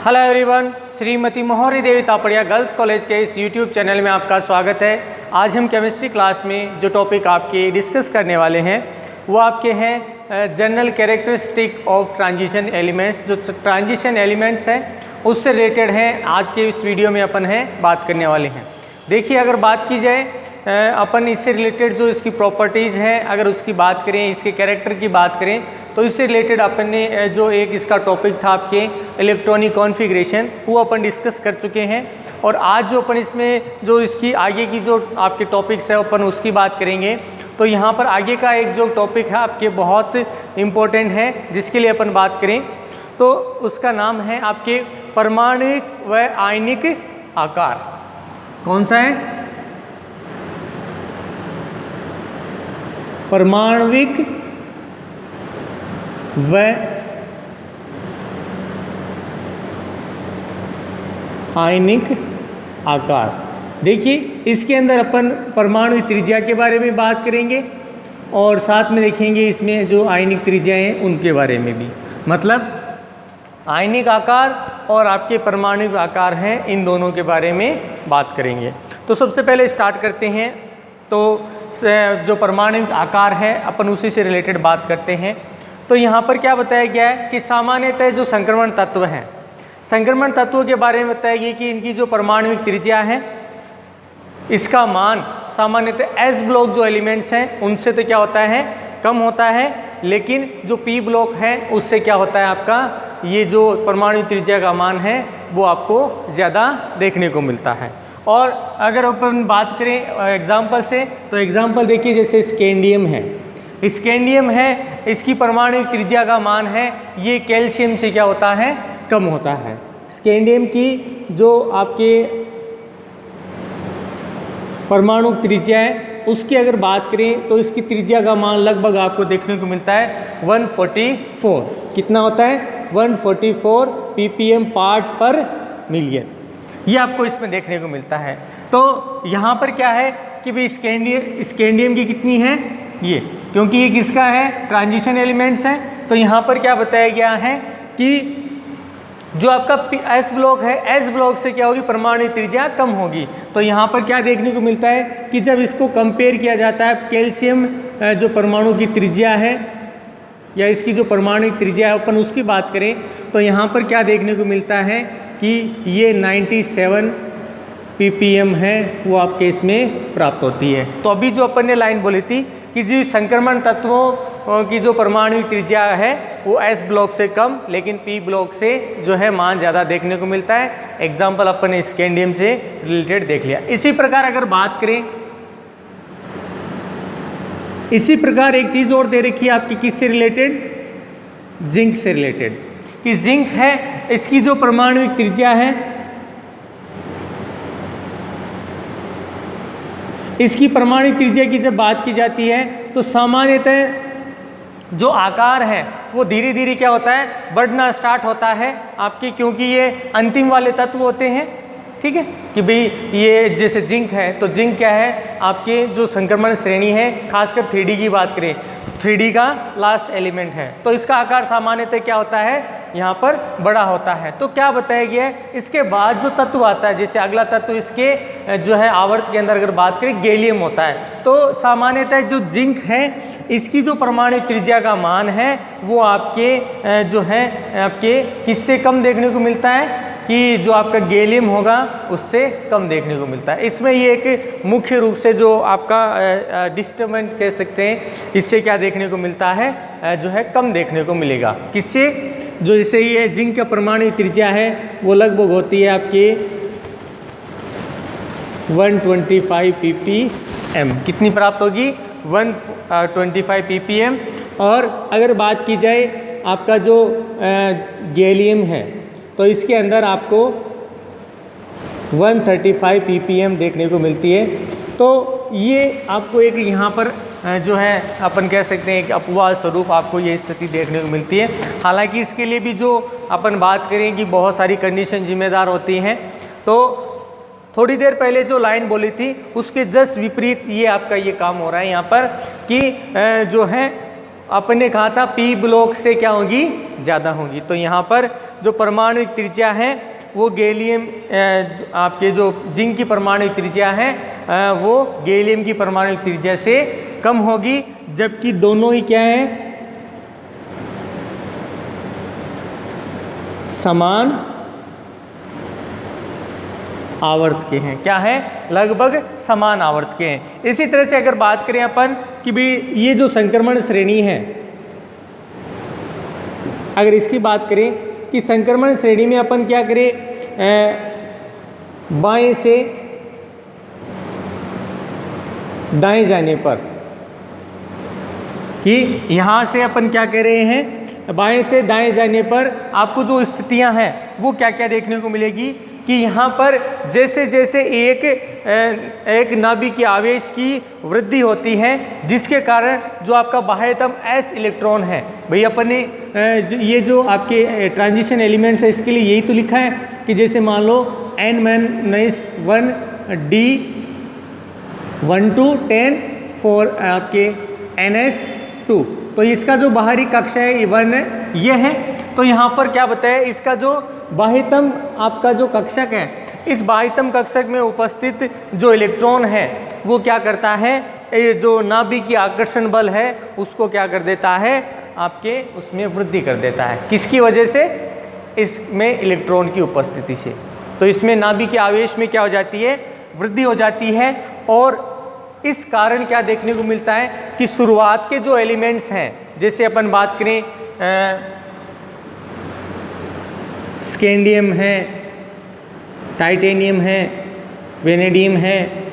Hello everyone, Shrimati मोहरी देवी Tapadia girls college के इस यूट्यूब चैनल में आपका स्वागत है। आज हम केमिस्ट्री क्लास में जो टॉपिक आपके डिस्कस करने वाले हैं वो आपके हैं general characteristic of transition elements. जो ट्रांजिशन एलिमेंट्स हैं उससे रिलेटेड हैं आज के इस वीडियो में अपन बात करने वाले हैं। देखिए, अगर बात की जाए अपन इससे रिलेटेड जो इसकी प्रॉपर्टीज़ हैं, अगर उसकी बात करें, इसके कैरेक्टर की बात करें, तो इससे रिलेटेड अपन ने जो एक इसका टॉपिक था आपके इलेक्ट्रॉनिक कॉन्फ़िगरेशन, वो अपन डिस्कस कर चुके हैं। और आज जो अपन इसमें जो इसकी आगे की जो आपके टॉपिक्स है अपन उसकी बात करेंगे। तो यहाँ पर आगे का एक जो टॉपिक है आपके बहुत इम्पोर्टेंट है, जिसके लिए अपन बात करें तो उसका नाम है आपके परमाणुक व आयनिक आकार। कौन सा है? परमाणुक व आयनिक आकार। देखिए, इसके अंदर अपन परमाणु त्रिज्या के बारे में बात करेंगे और साथ में देखेंगे इसमें जो आयनिक त्रिज्या हैं उनके बारे में भी। मतलब आयनिक आकार और आपके परमाणु आकार हैं, इन दोनों के बारे में बात करेंगे। तो सबसे पहले स्टार्ट करते हैं। तो जो परमाणु आकार है अपन उसी से रिलेटेड बात करते हैं। तो यहाँ पर क्या बताया गया है कि सामान्यतः जो संक्रमण तत्व हैं, संक्रमण तत्वों के बारे में बताया गया कि इनकी जो परमाणुक त्रिज्या है इसका मान सामान्यतः एस ब्लॉक जो एलिमेंट्स हैं उनसे तो क्या होता है, कम होता है, लेकिन जो पी ब्लॉक है उससे क्या होता है, आपका ये जो परमाणु त्रिज्या का मान है वो आपको ज़्यादा देखने को मिलता है। और अगर अपन बात करें एग्जाम्पल से, तो एग्जाम्पल देखिए, जैसे स्कैंडियम है, स्कैंडियम है, इसकी परमाणु त्रिज्या का मान है ये कैल्शियम से क्या होता है, कम होता है। स्कैंडियम की जो आपके परमाणु त्रिज्या है उसकी अगर बात करें तो इसकी त्रिज्या का मान लगभग आपको देखने को मिलता है 144। कितना होता है? 144 ppm पार्ट पर मिलियन, ये आपको इसमें देखने को मिलता है। तो यहाँ पर क्या है कि भाई स्कैंडियम की कितनी है ये, क्योंकि ये किसका है, ट्रांजिशन एलिमेंट्स है। तो यहाँ पर क्या बताया गया है कि जो आपका एस ब्लॉक है, एस ब्लॉक से क्या होगी, परमाणु त्रिज्या कम होगी। तो यहाँ पर क्या देखने को मिलता है कि जब इसको कंपेयर किया जाता है कैल्शियम जो परमाणु की त्रिज्या है या इसकी जो परमाणु त्रिज्या है अपन उसकी बात करें, तो यहाँ पर क्या देखने को मिलता है कि ये 97 ppm है वो आपके इसमें प्राप्त होती है। तो अभी जो अपन ने लाइन बोली थी कि जी संक्रमण तत्वों की जो परमाणु त्रिज्या है वो एस ब्लॉक से कम, लेकिन पी ब्लॉक से जो है मान ज़्यादा देखने को मिलता है। एग्जाम्पल अपन ने स्कैंडियम से रिलेटेड देख लिया। इसी प्रकार अगर बात करें, इसी प्रकार एक चीज़ और दे रखी है आपकी, किससे रिलेटेड, जिंक से रिलेटेड, कि जिंक है इसकी जो परमाणु त्रिज्या है, इसकी परमाणु त्रिज्या की जब बात की जाती है तो सामान्यतः जो आकार है वो धीरे धीरे क्या होता है, बढ़ना स्टार्ट होता है आपकी, क्योंकि ये अंतिम वाले तत्व होते हैं। ठीक है कि भाई ये जैसे जिंक है, तो जिंक क्या है, आपके जो संक्रमण श्रेणी है, खासकर 3D की बात करें, 3D का लास्ट एलिमेंट है, तो इसका आकार सामान्यतः क्या होता है, यहाँ पर बड़ा होता है। तो क्या बताया गया है, इसके बाद जो तत्व आता है, जैसे अगला तत्व इसके जो है आवर्त के अंदर अगर बात करें गैलियम होता है। तो सामान्यतः जो जिंक है इसकी जो परमाणु त्रिज्या का मान है वो आपके जो है आपके किससे कम देखने को मिलता है, कि जो आपका गैलियम होगा उससे कम देखने को मिलता है। इसमें ये एक मुख्य रूप से जो आपका डिस्टर्बेंस कह सकते हैं, इससे क्या देखने को मिलता है, जो है कम देखने को मिलेगा। किससे, जो जैसे ये जिंक का परमाणु त्रिज्या है वो लगभग होती है आपके 125 ppm। कितनी प्राप्त होगी, 125 ppm। और अगर बात की जाए आपका जो गैलियम है तो इसके अंदर आपको 135 ppm देखने को मिलती है। तो ये आपको एक यहाँ पर जो है अपन कह सकते हैं एक अपवाद स्वरूप आपको ये स्थिति देखने को मिलती है। हालांकि इसके लिए भी जो अपन बात करें कि बहुत सारी कंडीशन जिम्मेदार होती हैं। तो थोड़ी देर पहले जो लाइन बोली थी उसके जस्ट विपरीत ये आपका ये काम हो रहा है यहाँ पर कि जो है अपन ने कहा था पी ब्लॉक से क्या होगी, ज़्यादा होगी। तो यहाँ पर जो परमाणु त्रिज्या है वो गैलियम, आपके जो जिंक की परमाणु त्रिज्या है वो गैलियम की परमाणु त्रिज्या से कम होगी, जबकि दोनों ही क्या है, समान आवर्त के हैं। क्या है, लगभग समान आवर्त के हैं। इसी तरह से अगर बात करें अपन कि भाई ये जो संक्रमण श्रेणी है, अगर इसकी बात करें कि संक्रमण श्रेणी में अपन क्या करें, बाएं से दाएं जाने पर, कि यहाँ से अपन क्या कर रहे हैं, बाएं से दाएं जाने पर आपको जो स्थितियां हैं वो क्या क्या देखने को मिलेगी कि यहाँ पर जैसे जैसे एक नाभिकीय आवेश की वृद्धि होती है, जिसके कारण जो आपका बाह्यतम s इलेक्ट्रॉन है, भाई अपन ने ये जो आपके ट्रांजिशन एलिमेंट्स है इसके लिए यही तो लिखा है कि जैसे मान लो N-1 D12 10 आपके NS2, तो इसका जो बाहरी कक्षा है 1 ये है। तो यहाँ पर क्या बताया, इसका जो बाह्यतम आपका जो कक्षक है, इस बाह्यतम कक्षक में उपस्थित जो इलेक्ट्रॉन है वो क्या करता है, ये जो नाभिकीय आकर्षण बल है उसको क्या कर देता है, आपके उसमें वृद्धि कर देता है। किसकी वजह से, इसमें इलेक्ट्रॉन की उपस्थिति से। तो इसमें नाभिकीय आवेश में क्या हो जाती है, वृद्धि हो जाती है। और इस कारण क्या देखने को मिलता है कि शुरुआत के जो एलिमेंट्स हैं, जैसे अपन बात करें स्कैंडियम है, टाइटेनियम है, वेनेडियम है,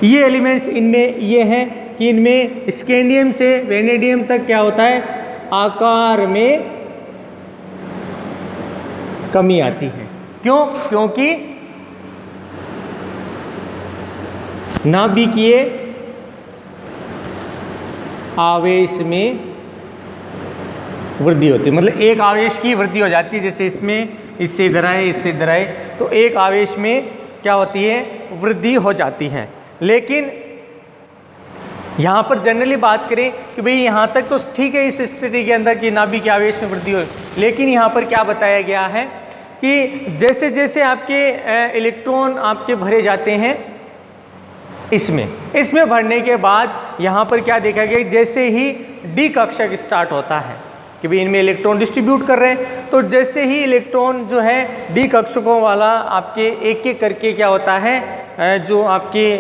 ये एलिमेंट्स इनमें ये हैं कि इनमें स्कैंडियम से वेनेडियम तक क्या होता है, आकार में कमी आती है। क्यों, क्योंकि नाभिकीय आवेश में वृद्धि होती है, मतलब एक आवेश की वृद्धि हो जाती है। जैसे इसमें इससे इधर आए, इससे इधर आए, तो एक आवेश में क्या होती है, वृद्धि हो जाती है। लेकिन यहाँ पर जनरली बात करें कि भाई यहाँ तक तो ठीक है इस स्थिति के अंदर कि नाभिकीय आवेश में वृद्धि हो, लेकिन यहाँ पर क्या बताया गया है कि जैसे जैसे आपके इलेक्ट्रॉन आपके भरे जाते हैं इसमें भरने के बाद यहाँ पर क्या देखा गया, जैसे ही डी कक्षक स्टार्ट होता है कि भाई इनमें इलेक्ट्रॉन डिस्ट्रीब्यूट कर रहे हैं, तो जैसे ही इलेक्ट्रॉन जो है डी कक्षकों वाला आपके एक एक करके क्या होता है, जो आपके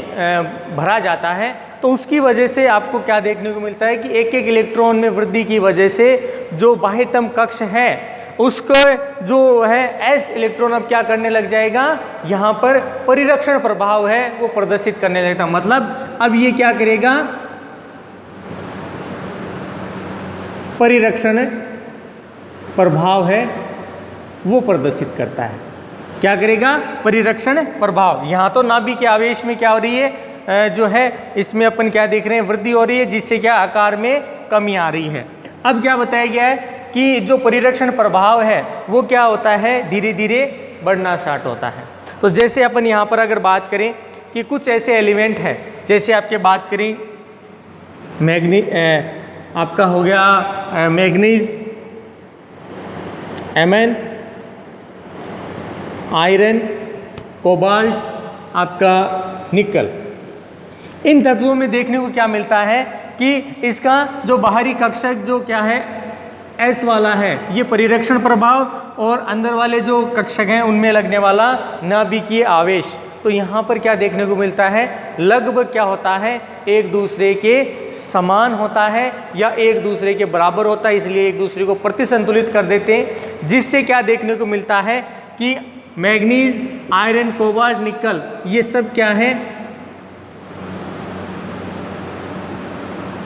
भरा जाता है, तो उसकी वजह से आपको क्या देखने को मिलता है कि एक एक इलेक्ट्रॉन में वृद्धि की वजह से जो बाह्यतम कक्ष है उसका जो है एस इलेक्ट्रॉन अब क्या करने लग जाएगा, यहाँ पर परिरक्षण प्रभाव है वो प्रदर्शित करने लगता। मतलब अब ये क्या करेगा, परिरक्षण प्रभाव है वो प्रदर्शित करता है। क्या करेगा, परिरक्षण प्रभाव। यहाँ तो नाभिकीय आवेश में क्या हो रही है, जो है इसमें अपन क्या देख रहे हैं, वृद्धि हो रही है, जिससे क्या आकार में कमी आ रही है। अब क्या बताया गया है कि जो परिरक्षण प्रभाव है वो क्या होता है, धीरे धीरे बढ़ना स्टार्ट होता है। तो जैसे अपन यहाँ पर अगर बात करें कि कुछ ऐसे एलिमेंट हैं, जैसे आपके बात करें आपका हो गया मैग्नीज, Mn, आयरन, कोबाल्ट, आपका निकल, इन तत्वों में देखने को क्या मिलता है कि इसका जो बाहरी कक्षक जो क्या है S वाला है, ये परिरक्षण प्रभाव, और अंदर वाले जो कक्षक हैं उनमें लगने वाला नाभिकीय आवेश। तो यहाँ पर क्या देखने को मिलता है, लगभग क्या होता है, एक दूसरे के समान होता है या एक दूसरे के बराबर होता है, इसलिए एक दूसरे को प्रतिसंतुलित कर देते हैं। जिससे क्या देखने को मिलता है कि मैग्नीज, आयरन, कोबाल्ट, निकल, ये सब क्या है,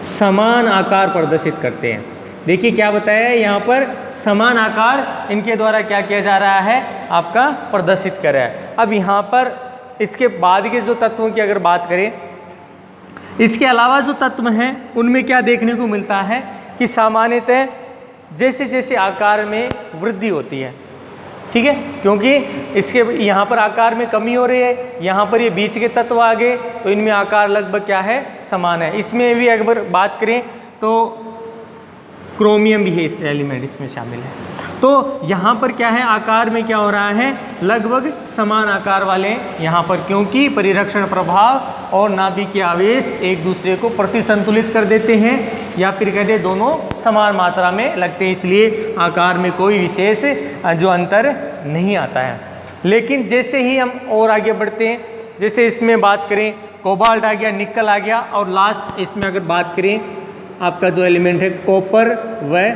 समान आकार प्रदर्शित करते हैं। देखिए क्या बताया है यहाँ पर, समान आकार इनके द्वारा क्या किया जा रहा है, आपका प्रदर्शित कर रहा है। अब यहाँ पर इसके बाद के जो तत्वों की अगर बात करें, इसके अलावा जो तत्व हैं उनमें क्या देखने को मिलता है कि सामान्यतः जैसे जैसे आकार में वृद्धि होती है, ठीक है, क्योंकि इसके यहाँ पर आकार में कमी हो रही है, यहाँ पर ये बीच के तत्व आ गए, तो इनमें आकार लगभग क्या है, समान है। इसमें भी अगर बात करें तो क्रोमियम भी है इस एलिमेंट इसमें शामिल है। तो यहाँ पर क्या है, आकार में क्या हो रहा है, लगभग समान आकार वाले यहाँ पर, क्योंकि परिरक्षण प्रभाव और नाभिकीय आवेश एक दूसरे को प्रतिसंतुलित कर देते हैं, या फिर कहते हैं दोनों समान मात्रा में लगते हैं, इसलिए आकार में कोई विशेष जो अंतर नहीं आता है। लेकिन जैसे ही हम और आगे बढ़ते हैं, जैसे इसमें बात करें कोबाल्ट आ गया, निकल आ गया, और लास्ट इसमें अगर बात करें आपका जो एलिमेंट है कॉपर व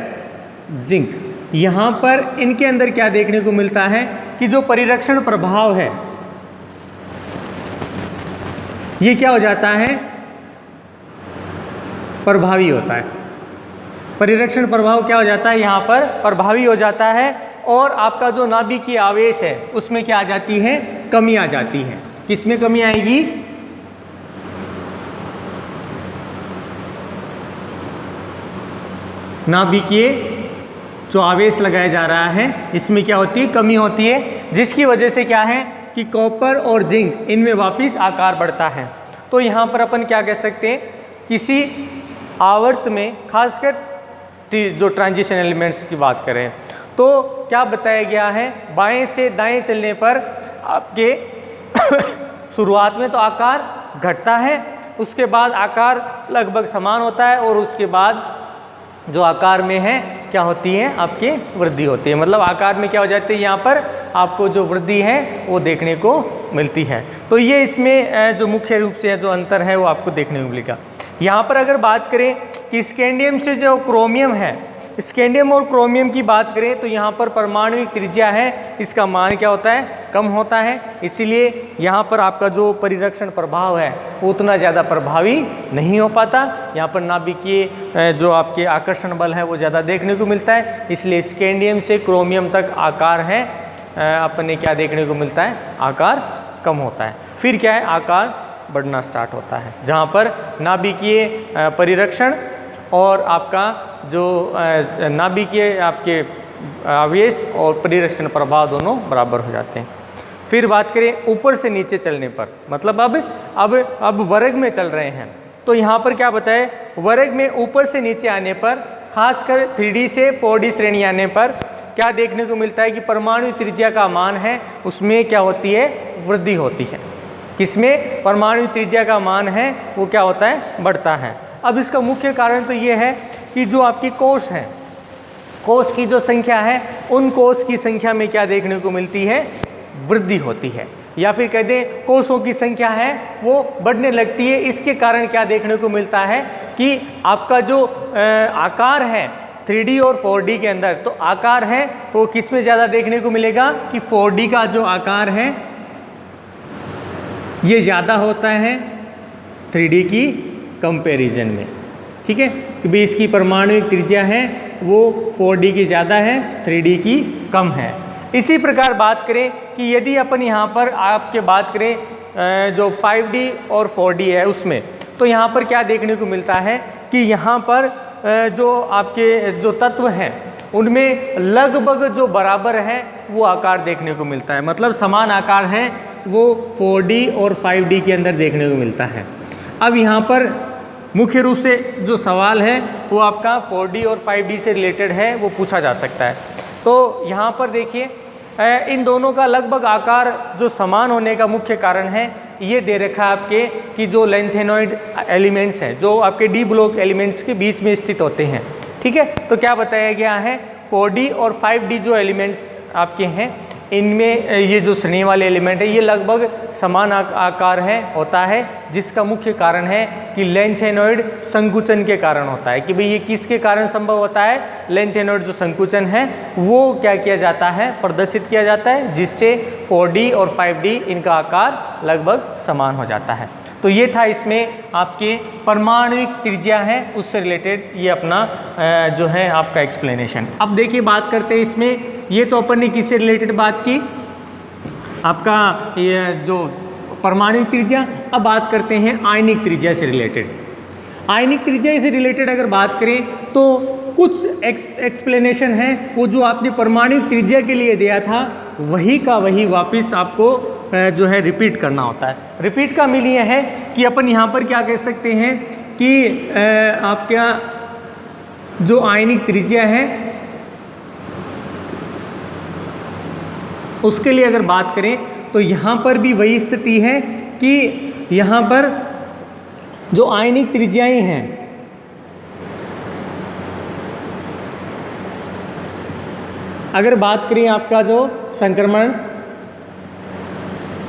जिंक, यहाँ पर इनके अंदर क्या देखने को मिलता है कि जो परिरक्षण प्रभाव है ये क्या हो जाता है, प्रभावी होता है। परिरक्षण प्रभाव क्या हो जाता है, यहाँ पर प्रभावी हो जाता है, और आपका जो नाभिकीय आवेश है उसमें क्या आ जाती है, कमी आ जाती है। किसमें कमी आएगी, नाभिकीय जो आवेश लगाया जा रहा है इसमें क्या होती है, कमी होती है, जिसकी वजह से क्या है कि कॉपर और जिंक इनमें वापस आकार बढ़ता है। तो यहाँ पर अपन क्या कह सकते हैं, किसी आवर्त में खासकर जो ट्रांजिशन एलिमेंट्स की बात करें तो क्या बताया गया है, बाएं से दाएं चलने पर आपके शुरुआत में तो आकार घटता है, उसके बाद आकार लगभग समान होता है, और उसके बाद जो आकार में है क्या होती है, आपकी वृद्धि होती है। मतलब आकार में क्या हो जाती है, यहाँ पर आपको जो वृद्धि है वो देखने को मिलती है। तो ये इसमें जो मुख्य रूप से जो अंतर है वो आपको देखने को मिलेगा। यहाँ पर अगर बात करें कि स्कैंडियम से जो क्रोमियम है, स्कैंडियम और क्रोमियम की बात करें तो यहाँ पर परमाणुविक त्रिज्या है इसका मान क्या होता है, कम होता है, इसीलिए यहाँ पर आपका जो परिरक्षण प्रभाव है वो उतना ज़्यादा प्रभावी नहीं हो पाता। यहाँ पर नाभिकीय जो आपके आकर्षण बल है वो ज़्यादा देखने को मिलता है, इसलिए स्कैंडियम से क्रोमियम तक आकार है अपने क्या देखने को मिलता है, आकार कम होता है। फिर क्या है, आकार बढ़ना स्टार्ट होता है, जहाँ पर नाभिकीय परिरक्षण और आपका जो नाभिकीय आपके आवेश और परिरक्षण प्रभाव दोनों बराबर हो जाते हैं। फिर बात करें ऊपर से नीचे चलने पर, मतलब अब वर्ग में चल रहे हैं, तो यहाँ पर क्या बताए, वर्ग में ऊपर से नीचे आने पर, खासकर 3D से 4D श्रेणी आने पर क्या देखने को मिलता है कि परमाणु त्रिज्या का मान है उसमें क्या होती है, वृद्धि होती है। किसमें, परमाणु त्रिज्या का मान है वो क्या होता है, बढ़ता है। अब इसका मुख्य कारण तो ये है कि जो आपकी कोष हैं, कोष की जो संख्या है, उन कोष की संख्या में क्या देखने को मिलती है, वृद्धि होती है, या फिर कह दें कोषों की संख्या है वो बढ़ने लगती है। इसके कारण क्या देखने को मिलता है कि आपका जो आकार है 3D और 4D के अंदर, तो आकार है वो किस में ज़्यादा देखने को मिलेगा कि 4D का जो आकार है ये ज़्यादा होता है 3D की कंपैरिजन में। ठीक है, कि भाई इसकी परमाणुविक त्रिज्या है वो 4D की ज़्यादा है, 3D की कम है। इसी प्रकार बात करें कि यदि अपन यहाँ पर आपके बात करें जो 5D और 4D है उसमें, तो यहाँ पर क्या देखने को मिलता है कि यहाँ पर जो आपके जो तत्व हैं उनमें लगभग जो बराबर है वो आकार देखने को मिलता है, मतलब समान आकार है वो 4D और 5D के अंदर देखने को मिलता है। अब यहाँ पर मुख्य रूप से जो सवाल है वो आपका 4D और 5D से रिलेटेड है, वो पूछा जा सकता है। तो यहाँ पर देखिए इन दोनों का लगभग आकार जो समान होने का मुख्य कारण है ये दे रखा है आपके कि जो लेंथेनॉइड एलिमेंट्स हैं जो आपके डी ब्लॉक एलिमेंट्स के बीच में स्थित होते हैं। ठीक है, तो क्या बताया गया है 4D और 5D जो एलिमेंट्स आपके हैं इनमें ये जो श्रेणी वाले एलिमेंट है ये लगभग समान आकार है होता है, जिसका मुख्य कारण है कि लेंथेनॉइड संकुचन के कारण होता है। कि भाई ये किसके कारण संभव होता है, लेंथेनॉइड जो संकुचन है वो क्या किया जाता है, प्रदर्शित किया जाता है, जिससे 4D और 5D इनका आकार लगभग समान हो जाता है। तो ये था इसमें आपके परमाणुविक त्रिज्या है उससे रिलेटेड ये अपना जो है आपका एक्सप्लेनेशन। अब देखिए बात करते हैं इसमें, ये तो अपन ने किससे रिलेटेड बात की, आपका ये जो परमाणुविक त्रिज्या। अब बात करते हैं आयनिक त्रिज्या से रिलेटेड। आयनिक त्रिज्या से रिलेटेड अगर बात करें तो कुछ एक्सप्लेनेशन है वो जो आपने परमाणुविक त्रिज्या के लिए दिया था वही का वही वापस आपको जो है रिपीट करना होता है। रिपीट का मीन ये है कि अपन यहाँ पर क्या कह सकते हैं कि आपका जो आयनिक त्रिज्या है उसके लिए अगर बात करें तो यहाँ पर भी वही स्थिति है कि यहाँ पर जो आयनिक त्रिज्याएं हैं अगर बात करें आपका जो संक्रमण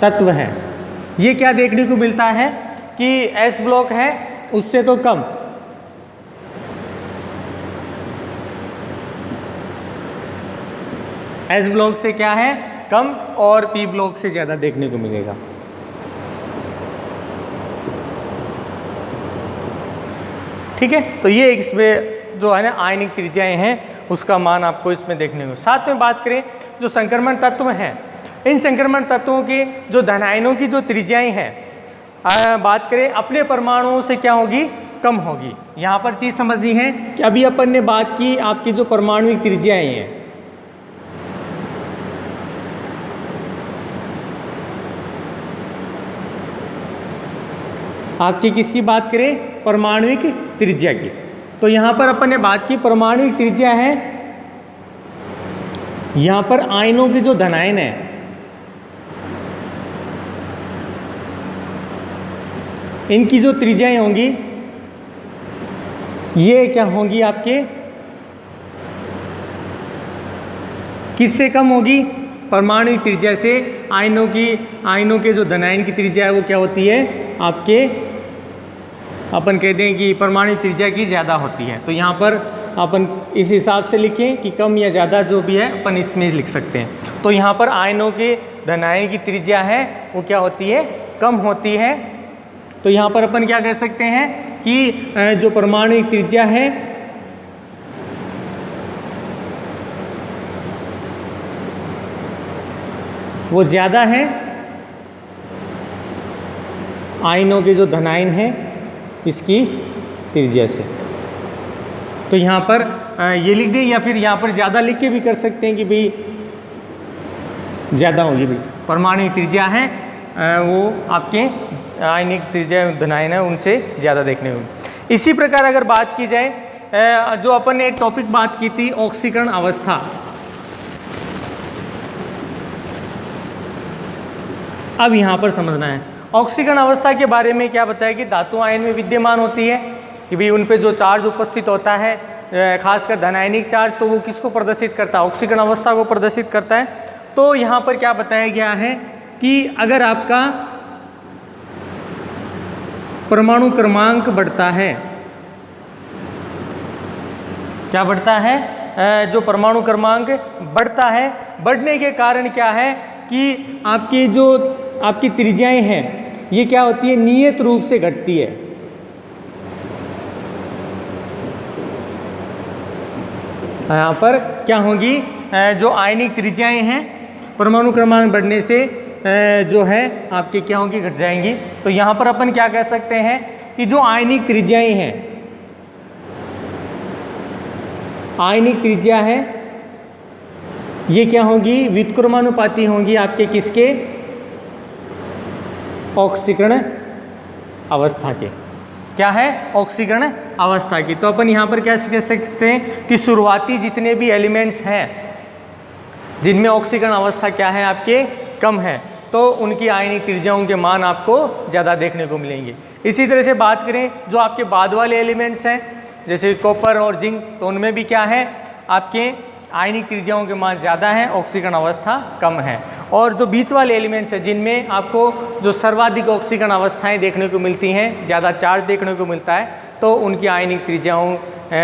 तत्व है, ये क्या देखने को मिलता है कि S ब्लॉक है उससे तो कम, S ब्लॉक से क्या है कम और P ब्लॉक से ज़्यादा देखने को मिलेगा। ठीक है, तो ये इसमें जो है ना आयनिक त्रिज्याएं हैं उसका मान आपको इसमें देखने को। साथ में बात करें जो संक्रमण तत्व हैं, इन संक्रमण तत्वों के जो धन आयनों की जो त्रिज्याएं हैं बात करें अपने परमाणुओं से क्या होगी कम होगी। यहाँ पर चीज़ समझनी है कि अभी अपन ने बात की आपकी जो परमाणुविक त्रिज्याएं हैं, आपकी किसकी बात करें परमाणुविक त्रिज्या की, तो यहाँ पर अपन ने बात की परमाणुविक त्रिज्या है, यहाँ पर आयनों के जो धनायन है इनकी जो त्रिज्याएं होंगी ये क्या होंगी आपके किससे कम होगी परमाणुविक त्रिज्या से। आयनों के जो धनायन की त्रिज्या है वो क्या होती है आपके अपन कहते हैं कि परमाणुविक त्रिज्या की ज़्यादा होती है। तो यहाँ पर अपन इस हिसाब से लिखें कि कम या ज़्यादा जो भी है अपन इसमें लिख सकते हैं। तो यहाँ पर आयनों के धनायन की त्रिज्या है वो क्या होती है कम होती है। तो यहाँ पर अपन क्या कह सकते हैं कि जो परमाणुविक त्रिज्या है वो ज़्यादा है आयनों के जो धनायन हैं इसकी त्रिज्या से। तो यहाँ पर ये लिख दें या फिर यहाँ पर ज़्यादा लिख के भी कर सकते हैं कि भाई ज़्यादा होगी भाई परमाणुविक त्रिज्या है वो आपके आयनिक त्रिज्या धनायन है उनसे ज़्यादा देखने को। इसी प्रकार अगर बात की जाए जो अपन ने एक टॉपिक बात की थी ऑक्सीकरण अवस्था, अब यहाँ पर समझना है ऑक्सीकरण अवस्था के बारे में क्या बताया कि धातु आयन में विद्यमान होती है कि भाई उन पे जो चार्ज उपस्थित होता है खासकर धनायनिक चार्ज तो वो किसको प्रदर्शित करता है ऑक्सीकरण अवस्था को प्रदर्शित करता है। तो यहाँ पर क्या बताया गया है कि अगर आपका परमाणु क्रमांक बढ़ता है, क्या बढ़ता है जो परमाणु क्रमांक बढ़ता है, बढ़ने के कारण क्या है कि आपकी जो आपकी त्रिज्याएं हैं ये क्या होती है नियत रूप से घटती है। यहाँ पर क्या होगी जो आयनिक त्रिज्याएं हैं परमाणु क्रमांक बढ़ने से जो है आपकी क्या होगी घट जाएंगी। तो यहाँ पर अपन क्या कह सकते हैं कि जो आयनिक त्रिज्याएं हैं आयनिक त्रिज्या है ये क्या होगी व्युत्क्रमानुपाती होंगी आपके किसके ऑक्सीकरण अवस्था के। क्या है ऑक्सीकरण अवस्था की। तो अपन यहाँ पर क्या कह सकते हैं कि शुरुआती जितने भी एलिमेंट्स हैं जिनमें ऑक्सीकरण अवस्था क्या है आपके कम है तो उनकी आयनिक त्रिज्याओं के मान आपको ज़्यादा देखने को मिलेंगे। इसी तरह से बात करें जो आपके बाद वाले एलिमेंट्स हैं जैसे कॉपर और जिंक तो उनमें भी क्या है आपके आयनिक त्रिज्याओं के मान ज़्यादा है ऑक्सीकरण अवस्था कम है। और जो बीच वाले एलिमेंट्स हैं जिनमें आपको जो सर्वाधिक ऑक्सीकरण अवस्थाएं देखने को मिलती हैं ज़्यादा चार्ज देखने को मिलता है तो उनकी आयनिक त्रिज्याओं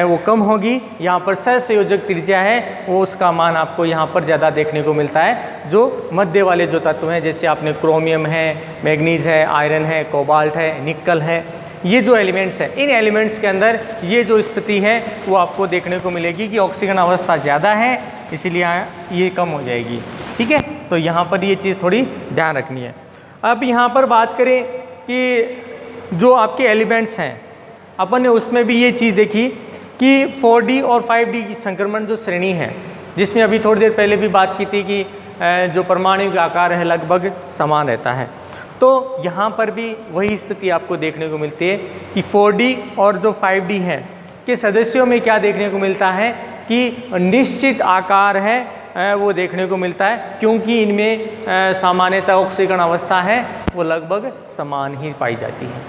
वो कम होगी। यहाँ पर सहसंयोजक त्रिज्या है वो उसका मान आपको यहाँ पर ज़्यादा देखने को मिलता है। जो मध्य वाले जो तत्व हैं जैसे आपने क्रोमियम है मैग्नीज है आयरन है कोबाल्ट है निकल है ये जो एलिमेंट्स हैं इन एलिमेंट्स के अंदर ये जो स्थिति है वो आपको देखने को मिलेगी कि ऑक्सीकरण अवस्था ज़्यादा है इसलिए ये कम हो जाएगी। ठीक है, तो यहाँ पर ये चीज़ थोड़ी ध्यान रखनी है। अब यहाँ पर बात करें कि जो आपके एलिमेंट्स हैं अपन ने उसमें भी ये चीज़ देखी कि 4D और 5D की संक्रमण जो श्रेणी है जिसमें अभी थोड़ी देर पहले भी बात की थी कि जो परमाणु का आकार है लगभग समान रहता है। तो यहाँ पर भी वही स्थिति आपको देखने को मिलती है कि 4D और जो 5D है के सदस्यों में क्या देखने को मिलता है कि निश्चित आकार है वो देखने को मिलता है, क्योंकि इनमें सामान्यतः ऑक्सीकरण अवस्था है वो लगभग समान ही पाई जाती है।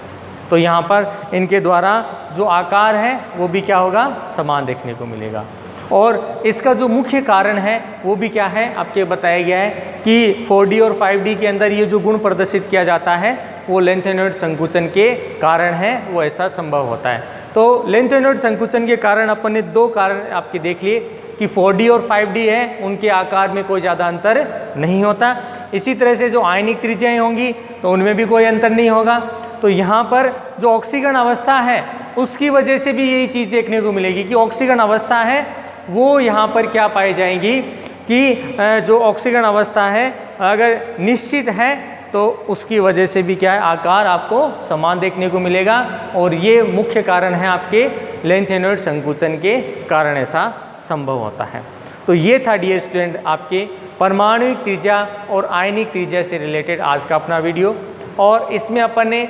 तो यहाँ पर इनके द्वारा जो आकार है वो भी क्या होगा, समान देखने को मिलेगा। और इसका जो मुख्य कारण है वो भी क्या है, आपके बताया गया है कि 4D और 5D के अंदर ये जो गुण प्रदर्शित किया जाता है वो लेंथेनॉइड संकुचन के कारण है, वो ऐसा संभव होता है। तो लेंथेनॉइड संकुचन के कारण अपन ने दो कारण आपके देख लिए कि 4D और 5D है, उनके आकार में कोई ज़्यादा अंतर नहीं होता। इसी तरह से जो आयनिक त्रिज्याएं होंगी तो उनमें भी कोई अंतर नहीं होगा। तो यहाँ पर जो ऑक्सीकरण अवस्था है उसकी वजह से भी यही चीज़ देखने को मिलेगी कि ऑक्सीकरण अवस्था है वो यहाँ पर क्या पाई जाएगी कि जो ऑक्सीकरण अवस्था है अगर निश्चित है तो उसकी वजह से भी क्या है, आकार आपको समान देखने को मिलेगा। और ये मुख्य कारण है आपके लेंथेनॉइड संकुचन के कारण ऐसा संभव होता है। तो ये था डियर स्टूडेंट आपके परमाणुविक त्रिज्या और आयनिक त्रिज्या से रिलेटेड आज का अपना वीडियो। और इसमें अपन ने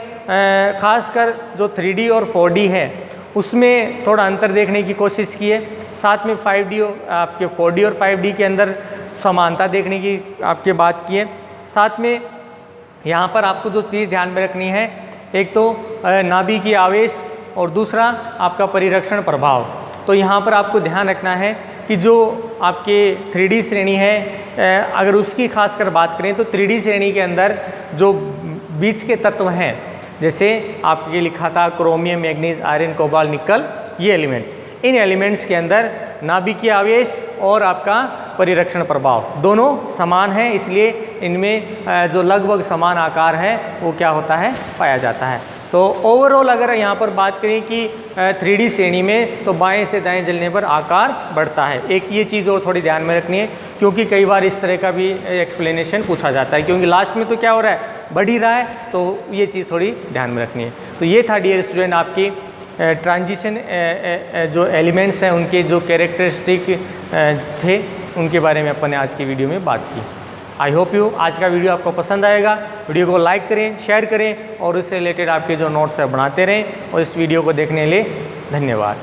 खासकर जो 3D और 4D है उसमें थोड़ा अंतर देखने की कोशिश की है। साथ में 5D आपके 4D और 5D के अंदर समानता देखने की आपके बात की है। साथ में यहाँ पर आपको जो चीज़ ध्यान में रखनी है, एक तो नाभिकीय आवेश और दूसरा आपका परिरक्षण प्रभाव। तो यहाँ पर आपको ध्यान रखना है कि जो आपके 3D श्रेणी है अगर उसकी खासकर बात करें तो 3D श्रेणी के अंदर जो बीच के तत्व हैं, जैसे आपके लिखा था क्रोमियम, मैग्नीज, आयरन, कोबाल्ट, निकल, ये एलिमेंट्स, इन एलिमेंट्स के अंदर नाभिकीय आवेश और आपका परिरक्षण प्रभाव दोनों समान हैं, इसलिए इनमें जो लगभग समान आकार है वो क्या होता है, पाया जाता है। तो ओवरऑल अगर यहाँ पर बात करें कि 3D श्रेणी में तो बाएं से दाएं जलने पर आकार बढ़ता है। एक ये चीज़ और थोड़ी ध्यान में रखनी है, क्योंकि कई बार इस तरह का भी एक्सप्लेनेशन पूछा जाता है, क्योंकि लास्ट में तो क्या हो रहा है, बढ़ ही रहा है, तो ये चीज़ थोड़ी ध्यान में रखनी है। तो ये था डियर स्टूडेंट आपकी ट्रांजिशन जो एलिमेंट्स हैं उनके जो कैरेक्टरिस्टिक थे उनके बारे में अपन ने आज की वीडियो में बात की। आई होप यू आज का वीडियो आपको पसंद आएगा। वीडियो को लाइक करें, शेयर करें और उससे रिलेटेड आपके जो नोट्स है बनाते रहें। और इस वीडियो को देखने के लिए धन्यवाद।